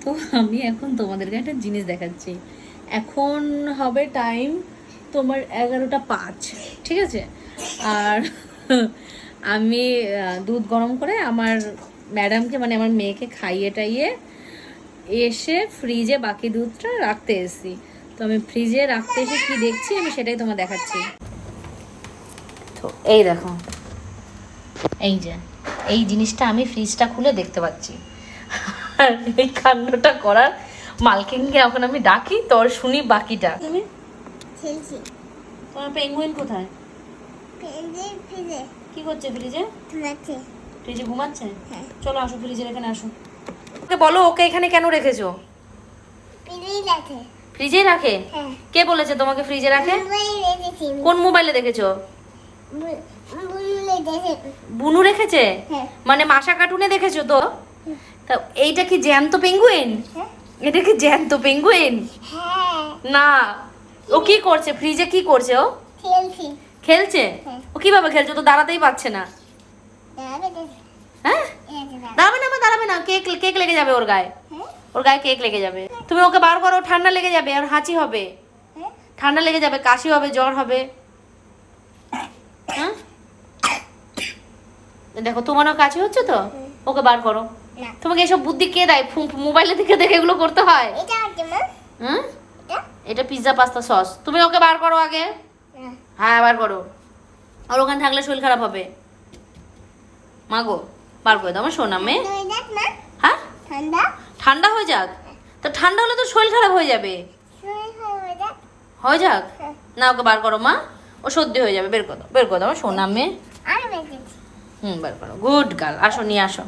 তো আমি এখন তোমাদেরকে একটা জিনিস দেখাচ্ছি। এখন হবে টাইম তোমার 11:05, ঠিক আছে? আর আমি দুধ গরম করে আমার ম্যাডামকে মানে আমার মেয়েকে খাইয়ে টাইয়ে এসে ফ্রিজে বাকি দুধটা রাখতে এসেছি। তো আমি ফ্রিজে রাখতে এসে কি দেখছি আমি সেটাই তোমার দেখাচ্ছি। তো এই দেখো, এই যে এই জিনিসটা আমি ফ্রিজটা খুলে দেখতে পাচ্ছি। আর এই কাণ্ডটা করার মালকিনকে এখন আমি ডাকি, তোর শুনি বাকিটা। তুমি খেলছি। তোমার পেঙ্গুইন কোথায়? ফ্রিজে। কি করছে ফ্রিজে? ঘুমাচ্ছে। ফ্রিজে ঘুমাচ্ছে? হ্যাঁ। চলো আসো, ফ্রিজের এখানে আসো। ওকে বলো, ওকে এখানে কেন রেখেছো? ফ্রিজেই রাখে। ফ্রিজেই রাখে? হ্যাঁ। কে বলেছে তোমাকে ফ্রিজে রাখে? মোবাইলে রেখেছি। কোন মোবাইলে দেখেছো? বুনুলে দেখে। বুনু রেখেছে? হ্যাঁ। মানে মাশা কার্টুনে দেখেছো তো? তা এইটা কি জ্যান্ত পেঙ্গুইন? হ্যাঁ। এটা কি জ্যান্ত পেঙ্গুইন? হ্যাঁ। না। ও কি করছে ফ্রিজে? কি করছে ও? খেলছি। খেলছে? হ্যাঁ। ও কিভাবে খেলছে? ও তো দাঁড়াতেই পারছে না। দাঁড়াবে দেখে। হ্যাঁ? দাঁড়াবে না, দাঁড়াবে না, কেক কেক লেগে যাবে ওর গায়ে। হ্যাঁ। ওর গায়ে কেক লেগে যাবে। তুমি ওকে বার করো, ঠান্ডা লেগে যাবে আর হাঁচি হবে। হ্যাঁ। ঠান্ডা লেগে যাবে, কাশি হবে, জ্বর হবে। হ্যাঁ দেখো তোমারও কাশি হচ্ছে তো, ওকে বার করো। না। তোমাকে এসব বুদ্ধি কে দেয়? মোবাইলে দেখে দেখে এগুলো করতে হয়? এটা হচ্ছে মা। হ্যাঁ, এটা? এটা পিৎজা পাস্তা সস। তুমি ওকে বার করো আগে। না। হ্যাঁ বার করো, আর ওখানে থাকলে শরীর খারাপ হবে। মা গো, বার করে দাও আমার সোনা মেয়ে। ঠান্ডা হয়ে যাক না? হ্যাঁ, ঠান্ডা? ঠান্ডা হয়ে যাক? তো ঠান্ডা হলে তো শরীর খারাপ হয়ে যাবে। শরীর খারাপ হয়ে যাক? হয়ে যাক? হ্যাঁ। না, ওকে বার করো মা, ও সর্দি হয়ে যাবে। বের করে দাও, বের করে দাও আমার সোনা মেয়ে। আমি রেখেছি। বার করো, গুড গার্ল। আসো, নিয়ে আসো।